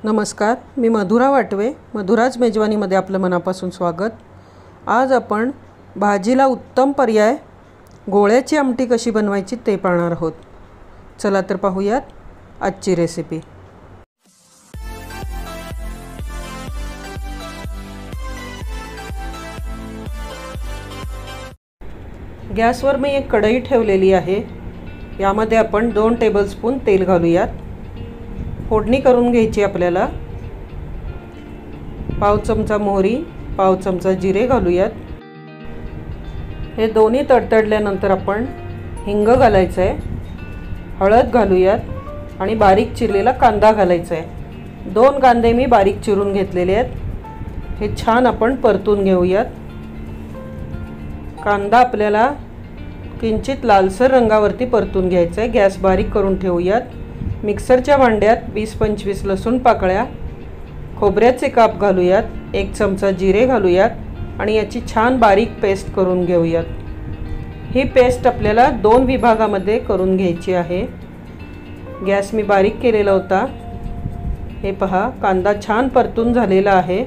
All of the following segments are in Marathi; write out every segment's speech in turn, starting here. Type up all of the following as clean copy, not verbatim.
नमस्कार, मी मधुरा वाटवे. मधुराज मेजवानीमध्ये आपलं मनापासून स्वागत. आज आपण भाजीला उत्तम पर्याय गोळ्याची आमटी कशी बनवायची ते पाहणार आहोत. चला तर पाहूयात आजची रेसिपी. गॅसवर मी एक कढई ठेवलेली आहे. यामध्ये आपण 2 टेबलस्पून तेल घालूयात. फोडणी करून घ्यायची आपल्याला. पाव चमचा मोहरी, पाव चमचा जिरे घालूयात. हे दोन्ही तडतडल्यानंतर आपण हिंग घालायचं आहे, हळद घालूयात आणि बारीक चिरलेला कांदा घालायचा आहे. 2 कांदे मी बारीक चिरून घेतलेले आहेत. हे छान आपण परतून घेऊयात. कांदा आपल्याला किंचित लालसर रंगावरती परतून घ्यायचा आहे. गॅस बारीक करून ठेवूयात. मिक्सरच्या भांड्यात 20-25 लसूण पाकळ्या, खोबऱ्याचे काप घालूयात, 1 चमचा जिरे घालूयात आणि याची छान बारीक पेस्ट करून घेऊयात. ही पेस्ट आपल्याला 2 विभागामध्ये करून घ्यायची आहे. गॅस मी बारीक केलेला होता. हे पहा, कांदा छान परतून झालेला आहे.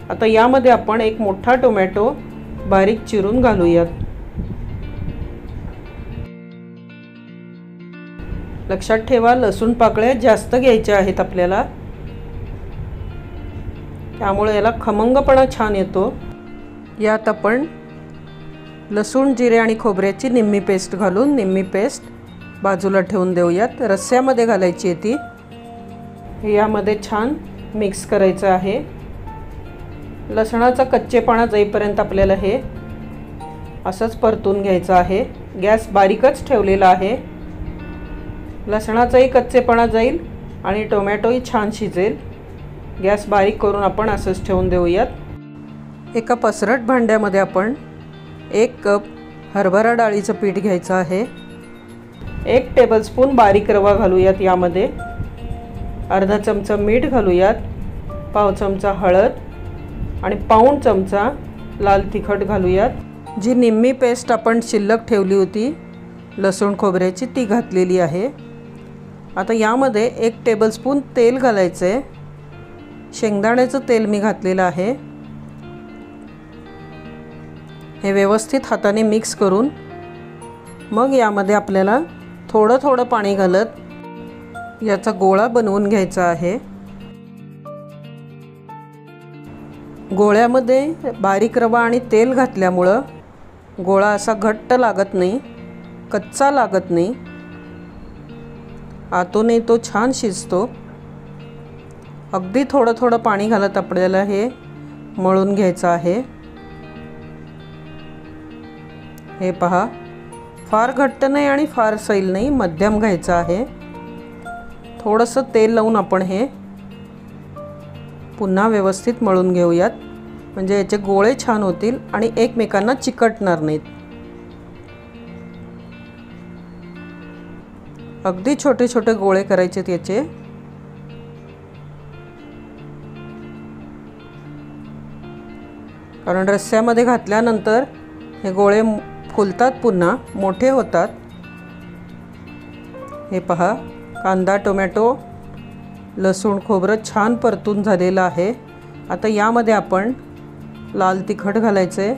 आता यामध्ये आपण 1 मोठा टोमॅटो बारीक चिरून घालूयात. लक्षात ठेवा, लसूण पाकळ्या जास्त घ्यायच्या आहेत आपल्याला, त्यामुळे याला खमंगपणा छान येतो. यात आपण लसूण, जिरे आणि खोबऱ्याची निम्मी पेस्ट घालून निम्मी पेस्ट बाजूला ठेवून देऊयात. रस्स्यामध्ये घालायची आहे ती. यामध्ये छान मिक्स करायचं आहे. लसणाचा कच्चेपणा जाईपर्यंत आपल्याला हे असंच परतून घ्यायचं आहे. गॅस बारीकच ठेवलेला आहे. लसणाचाही कच्चेपणा जाईल आणि टोमॅटोही छान शिजेल. गॅस बारीक करून आपण असंच ठेवून देऊयात. एका पसरट भांड्यामध्ये आपण 1 कप हरभरा डाळीचं पीठ घ्यायचं आहे. 1 टेबलस्पून बारीक रवा घालूयात. यामध्ये अर्धा चमचा मीठ घालूयात, पाव चमचा हळद आणि पाऊण चमचा लाल तिखट घालूयात. जी निम्मी पेस्ट आपण शिल्लक ठेवली होती लसूण खोबऱ्याची, ती घातलेली आहे. आता यामध्ये 1 टेबलस्पून तेल घालायचं आहे. शेंगदाण्याचं तेल मी घातलेलं आहे. हे व्यवस्थित हाताने मिक्स करून मग यामध्ये आपल्याला थोडं थोडं पाणी घालत याचा गोळा बनवून घ्यायचा आहे. गोळ्यामध्ये बारीक रवा आणि तेल घातल्यामुळं गोळा असा घट्ट लागत नाही, कच्चा लागत नाही. आतूनही तो छान शिजतो. अगदी थोडं थोडं पाणी घालत आपल्याला हे मळून घ्यायचं आहे. हे पहा, फार घट्ट नाही आणि फार सैल नाही, मध्यम घ्यायचं आहे. थोडंसं तेल लावून आपण हे पुन्हा व्यवस्थित मळून घेऊयात, म्हणजे याचे गोळे छान होतील आणि एकमेकांना चिकटणार नाहीत. अगदी छोटे छोटे गोळे करायचे याचे. कारण रस्स्यामध्ये घातल्यानंतर हे गोळे फुलतात, पुन्हा मोठे होतात. हे पहा, कांदा, टोमॅटो, लसूण, खोबरं छान परतून झालेलं आहे. आता यामध्ये आपण लाल तिखट घालायचं आहे.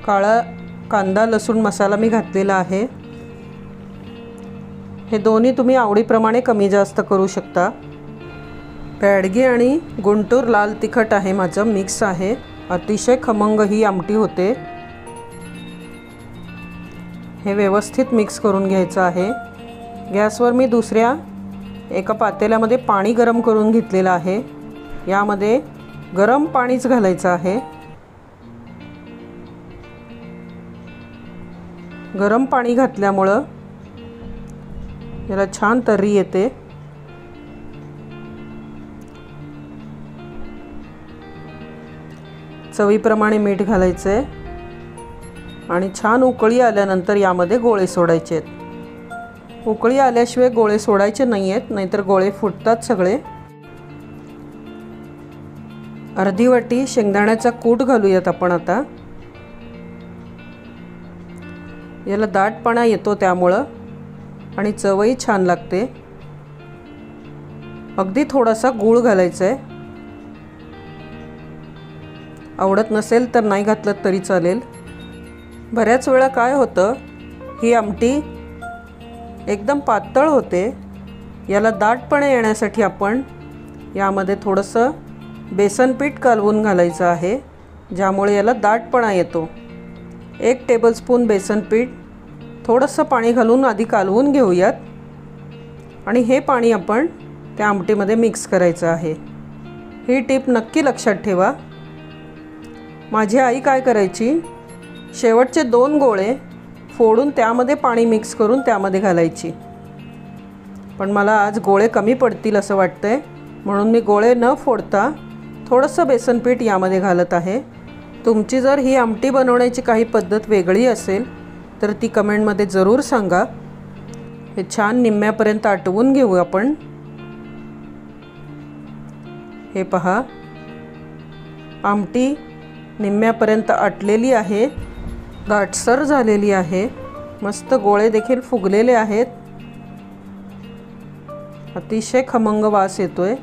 काळा कांदा लसूण मसाला मी घातलेला आहे. हे दोन्ही तुम्ही आवडीप्रमाणे कमी जास्त करू शकता. बॅडगी आणि गुंटूर लाल तिखट आहे माझं, मिक्स आहे. अतिशय खमंग ही आमटी होते. हे व्यवस्थित मिक्स करून घ्यायचं आहे. गॅसवर मी दुसऱ्या एका पातेल्यामध्ये पाणी गरम करून घेतलेलं आहे. यामध्ये गरम पाणीच घालायचं आहे. गरम पाणी घातल्यामुळं याला छान तर्री येते. चवीप्रमाणे मीठ घालायचं आहे आणि छान उकळी आल्यानंतर यामध्ये गोळे सोडायचे आहेत. उकळी आल्याशिवाय गोळे सोडायचे नाही आहेत, नाहीतर गोळे फुटतात सगळे. अर्धी वाटी शेंगदाण्याचा कूट घालूयात आपण आता. याला दाटपणा येतो त्यामुळं आणि चवही छान लागते. अगदी थोडासा गूळ घालायचा आहे. आवडत नसेल तर नाही घातलं तरी चालेल. बऱ्याच वेळा काय होतं, ही आमटी एकदम पातळ होते. याला दाटपणे येण्यासाठी आपण यामध्ये थोडंसं बेसन पीठ कालवून घालायचं आहे, ज्यामुळे याला दाटपणा येतो. 1 टेबलस्पून बेसन पीठ थोडंसं पाणी घालून आधी कालवून घेऊयात आणि हे पाणी आपण त्या आमटीमध्ये मिक्स करायचं आहे. ही टीप नक्की लक्षात ठेवा. माझी आई काय करायची, शेवटचे 2 गोळे फोडून त्यामध्ये पाणी मिक्स करून त्यामध्ये घालायची. पण मला आज गोळे कमी पडतील असं वाटतंय, म्हणून मी गोळे न फोडता थोडंसं बेसन पीठ यामध्ये घालत आहे. तुमची जर ही आमटी बनवण्याची काही पद्धत वेगळी असेल तर ती कमेंटमध्ये जरूर सांगा. हे छान निम्म्यापर्यंत आटवून घेऊ आपण. हे पहा, आमटी निम्म्यापर्यंत आटलेली आहे, दाटसर झालेली आहे. मस्त गोळे देखील फुगलेले आहेत. अतिशय खमंग वास येतोय.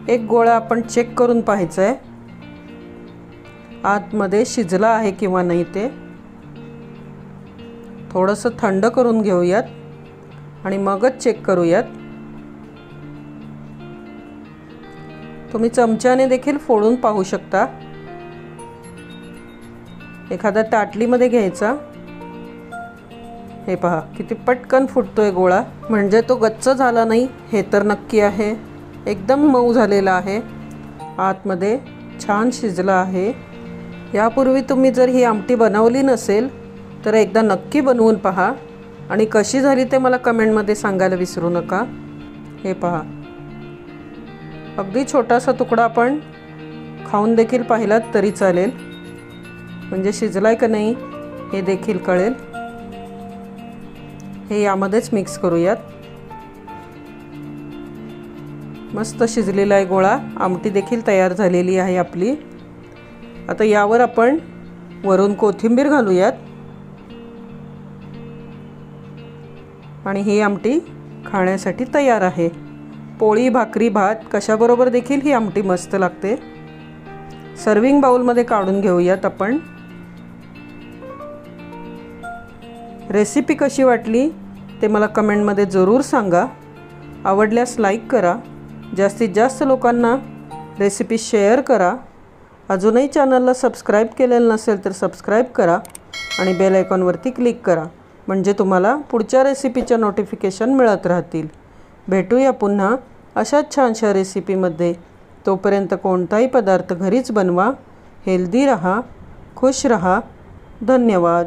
एक गोळा आपण चेक करून पाहायचा आहे, आतमध्ये शिजला आहे किंवा नाही ते. थोडंसं थंड करून घेऊयात आणि मगच चेक करूयात. तुम्ही चमच्याने देखील फोडून पाहू शकता. एखाद्या ताटलीमध्ये घ्यायचा. हे पहा किती पटकन फुटतोय गोळा. म्हणजे तो गच्च झाला नाही हे तर नक्की आहे. एकदम मऊ झालेला आहे, आतमध्ये छान शिजला आहे. यापूर्वी तुम्ही जर ही आमटी बनवली नसेल तर एकदा नक्की बनवून पहा आणि कशी झाली ते मला कमेंटमध्ये सांगायला विसरू नका. हे पहा, अगदी छोटासा तुकडा आपण खाऊन देखील पाहिलात तरी चालेल, म्हणजे शिजलाय का नाही हे देखील कळेल. हे यामध्येच मिक्स करूयात. मस्त शिजलेला आहे गोळा. आमटी देखील तयार झालेली आहे आपली. आता यावर आपण वरून कोथिंबीर घालूयात आणि ही आमटी खाण्यासाठी तयार आहे. पोळी, भाकरी, भात कशाबरोबर देखील ही आमटी मस्त लागते. सर्विंग बाउलमध्ये काढून घेऊयात आपण. रेसिपी कशी वाटली ते मला कमेंटमध्ये जरूर सांगा. आवडल्यास लाईक करा. जास्तीत जास्त लोकांना रेसिपी शेअर करा. अजूनही चॅनलला सबस्क्राईब केलेलं नसेल तर सबस्क्राईब करा आणि बेल आयकॉनवरती क्लिक करा, म्हणजे तुम्हाला पुढच्या रेसिपीच्या नोटिफिकेशन मिळत राहतील. भेटूया पुन्हा अशाच छानशा रेसिपीमध्ये. तोपर्यंत कोणताही पदार्थ घरीच बनवा. हेल्दी रहा, खुश रहा. धन्यवाद.